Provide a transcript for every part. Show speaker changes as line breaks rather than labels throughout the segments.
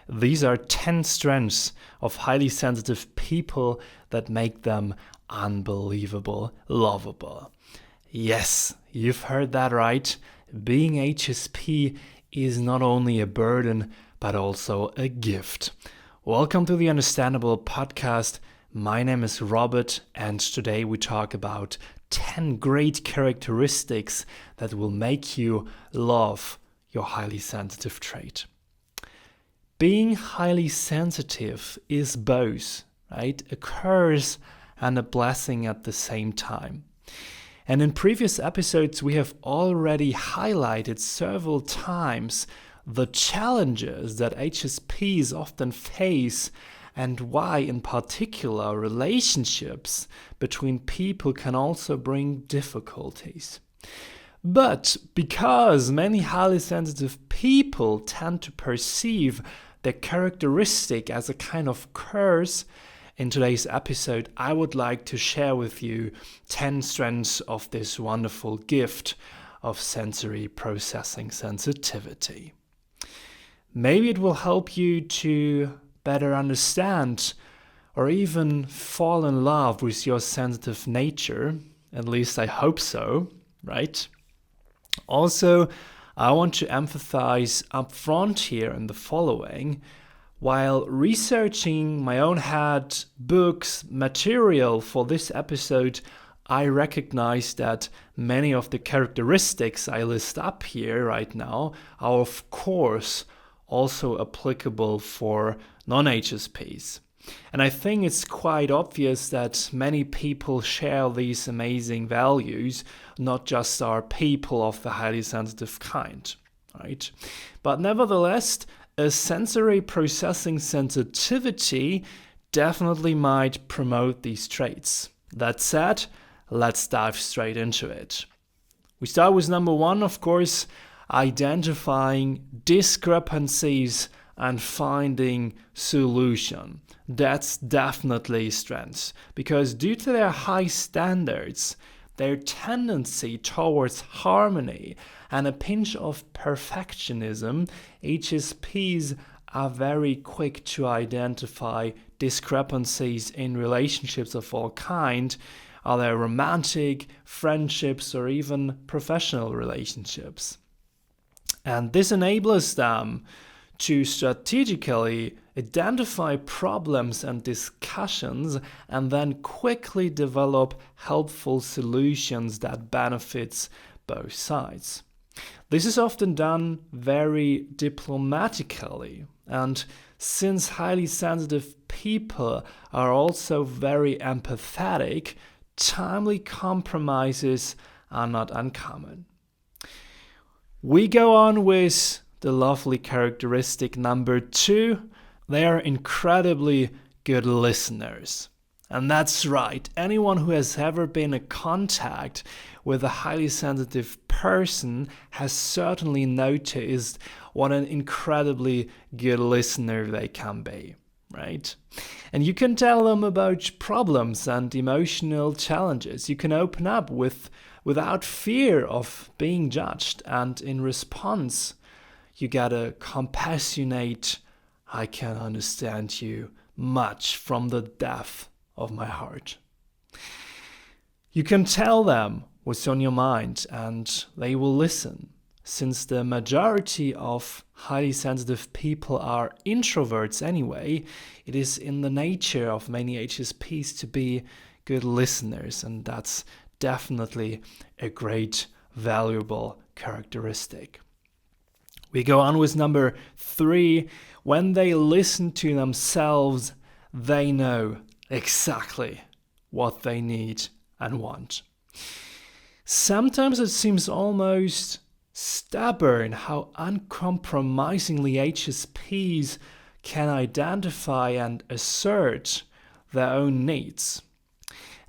These are 10 strengths of highly sensitive people that make them unbelievable lovable. Yes, you've heard that right. Being HSP is not only a burden, but also a gift. Welcome to the Understandable podcast. My name is Robert, and today we talk about 10 great characteristics that will make you love your highly sensitive trait. Being highly sensitive is both, right? A curse and a blessing at the same time. And in previous episodes, we have already highlighted several times the challenges that HSPs often face and why, in particular, relationships between people can also bring difficulties. But because many highly sensitive people tend to perceive their characteristic as a kind of curse, in today's episode, I would like to share with you 10 strengths of this wonderful gift of sensory processing sensitivity. Maybe it will help you to better understand or even fall in love with your sensitive nature. At least I hope so, right? Also, I want to emphasize upfront here in the following. While researching my own head, books, material for this episode, I recognize that many of the characteristics I list up here right now are of course also applicable for non-HSPs. And I think it's quite obvious that many people share these amazing values, not just our people of the highly sensitive kind, right? But nevertheless, a sensory processing sensitivity definitely might promote these traits. That said, let's dive straight into it. We start with number 1, of course, identifying discrepancies and finding solution. That's definitely strengths, because due to their high standards, their tendency towards harmony and a pinch of perfectionism, HSPs are very quick to identify discrepancies in relationships of all kinds, are they romantic, friendships, or even professional relationships. And this enables them to strategically identify problems and discussions and then quickly develop helpful solutions that benefits both sides. This is often done very diplomatically, and since highly sensitive people are also very empathetic, timely compromises are not uncommon. We go on with the lovely characteristic number 2. They are incredibly good listeners. And that's right, anyone who has ever been in contact with a highly sensitive person has certainly noticed what an incredibly good listener they can be, right? And you can tell them about problems and emotional challenges. You can open up without fear of being judged, and in response, you get a compassionate, I can understand you much from the depth of my heart. You can tell them what's on your mind and they will listen. Since the majority of highly sensitive people are introverts anyway, it is in the nature of many HSPs to be good listeners, and that's definitely a great, valuable characteristic. We go on with number 3. When they listen to themselves, they know exactly what they need and want. Sometimes it seems almost stubborn how uncompromisingly HSPs can identify and assert their own needs.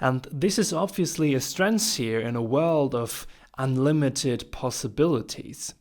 And this is obviously a strength here in a world of unlimited possibilities.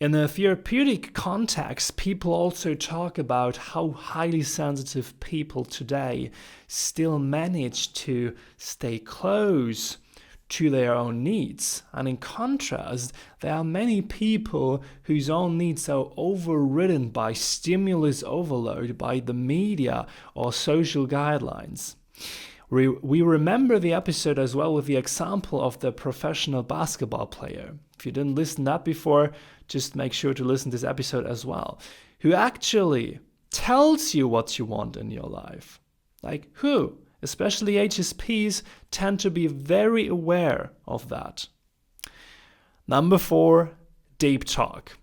In a therapeutic context, people also talk about how highly sensitive people today still manage to stay close to their own needs. And in contrast, there are many people whose own needs are overridden by stimulus overload, by the media or social guidelines. We remember the episode as well with the example of the professional basketball player. If you didn't listen to that before, just make sure to listen to this episode as well, who actually tells you what you want in your life. Like who? Especially HSPs tend to be very aware of that. Number 4, deep talk.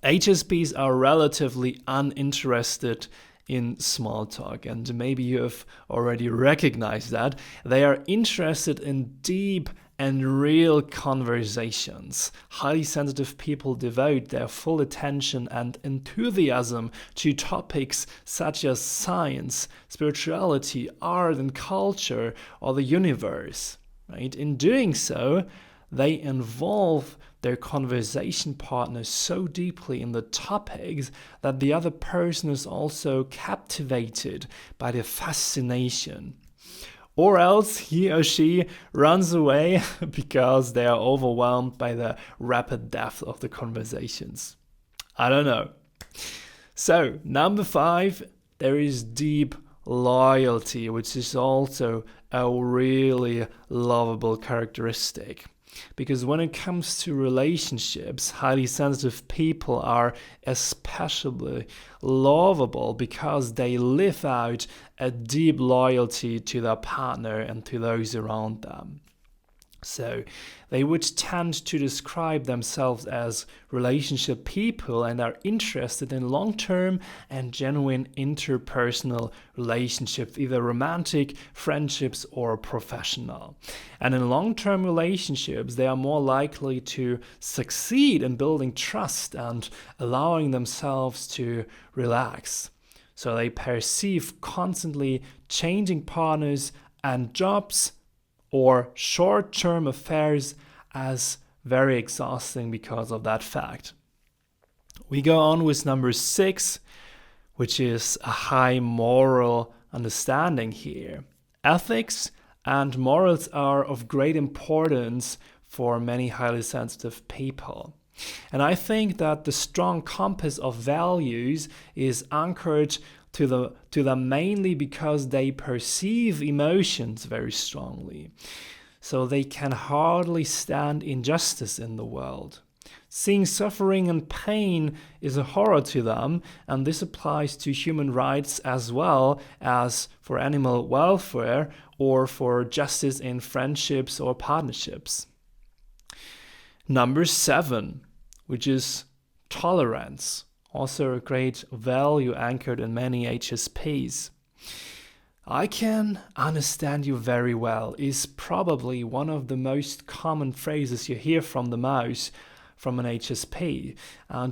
HSPs are relatively uninterested in small talk, and maybe you have already recognized that. They are interested in deep and real conversations. Highly sensitive people devote their full attention and enthusiasm to topics such as science, spirituality, art and culture, or the universe. Right? In doing so, they involve their conversation partner so deeply in the topics that the other person is also captivated by their fascination. Or else he or she runs away because they are overwhelmed by the rapid depth of the conversations. I don't know. So, number 5, there is deep loyalty, which is also a really lovable characteristic. Because when it comes to relationships, highly sensitive people are especially lovable because they live out a deep loyalty to their partner and to those around them. So they would tend to describe themselves as relationship people and are interested in long-term and genuine interpersonal relationships, either romantic, friendships, or professional. And in long-term relationships, they are more likely to succeed in building trust and allowing themselves to relax. So they perceive constantly changing partners and jobs or short-term affairs as very exhausting because of that fact. We go on with number 6, which is a high moral understanding here. Ethics and morals are of great importance for many highly sensitive people. And I think that the strong compass of values is anchored to them mainly because they perceive emotions very strongly. So they can hardly stand injustice in the world. Seeing suffering and pain is a horror to them, and this applies to human rights as well as for animal welfare or for justice in friendships or partnerships. Number 7, which is tolerance. Also a great value anchored in many HSPs. I can understand you very well is probably one of the most common phrases you hear from the mouth from an HSP.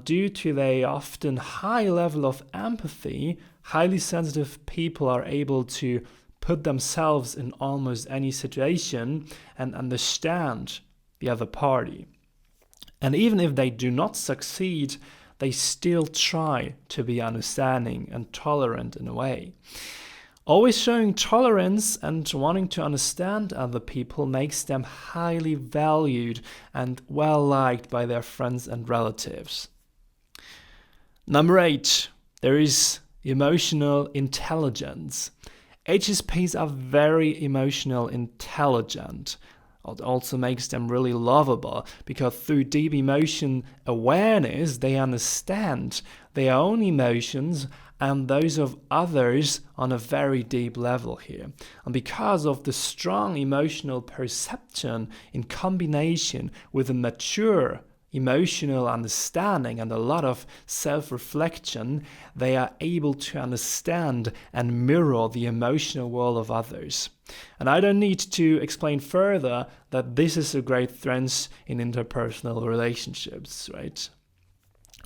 Due to their often high level of empathy, highly sensitive people are able to put themselves in almost any situation and understand the other party. And even if they do not succeed, they still try to be understanding and tolerant in a way. Always showing tolerance and wanting to understand other people makes them highly valued and well-liked by their friends and relatives. Number 8, there is emotional intelligence. HSPs are very emotional intelligent. It also makes them really lovable because through deep emotion awareness, they understand their own emotions and those of others on a very deep level here. And because of the strong emotional perception in combination with a mature emotional understanding and a lot of self-reflection, they are able to understand and mirror the emotional world of others. And I don't need to explain further that this is a great strength in interpersonal relationships, right?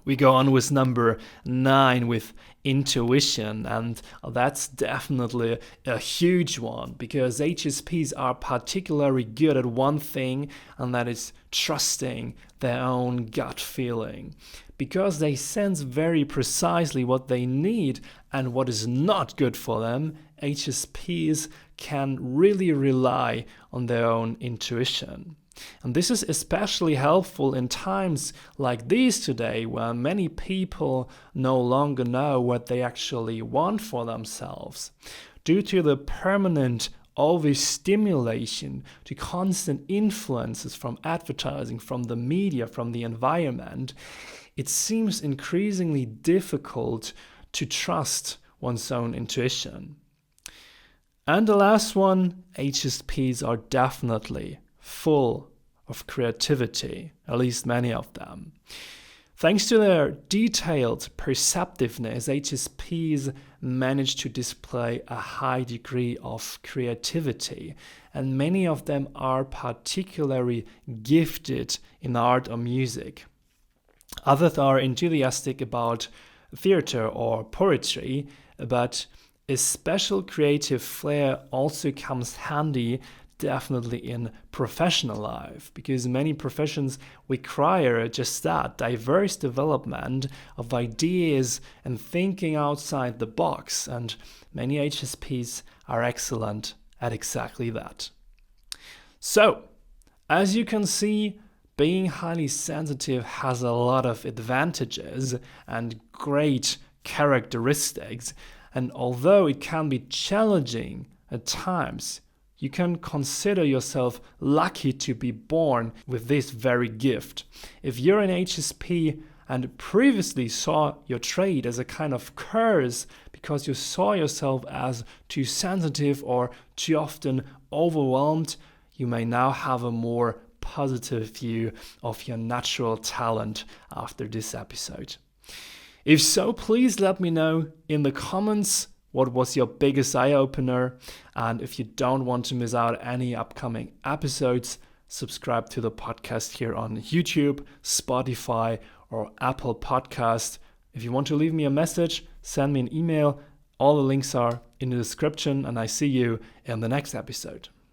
We go on with number 9 with intuition, and that's definitely a huge one because HSPs are particularly good at one thing, and that is trusting their own gut feeling. because they sense very precisely what they need and what is not good for them, HSPs can really rely on their own intuition. And this is especially helpful in times like these today, where many people no longer know what they actually want for themselves. Due to the permanent overstimulation, to constant influences from advertising, from the media, from the environment, it seems increasingly difficult to trust one's own intuition. And the last one, HSPs are definitely full of creativity, at least many of them. Thanks to their detailed perceptiveness, HSPs manage to display a high degree of creativity, and many of them are particularly gifted in art or music. Others are enthusiastic about theater or poetry, but a special creative flair also comes handy definitely in professional life, because many professions require just that, diverse development of ideas and thinking outside the box, and many HSPs are excellent at exactly that. So, as you can see, being highly sensitive has a lot of advantages and great characteristics, and although it can be challenging at times, you can consider yourself lucky to be born with this very gift. If you're an HSP and previously saw your trait as a kind of curse because you saw yourself as too sensitive or too often overwhelmed, you may now have a more positive view of your natural talent after this episode. If so, please let me know in the comments what was your biggest eye-opener, and if you don't want to miss out any upcoming episodes, subscribe to the podcast here on YouTube, Spotify, or Apple Podcast. If you want to leave me a message, send me an email. All the links are in the description, and I see you in the next episode.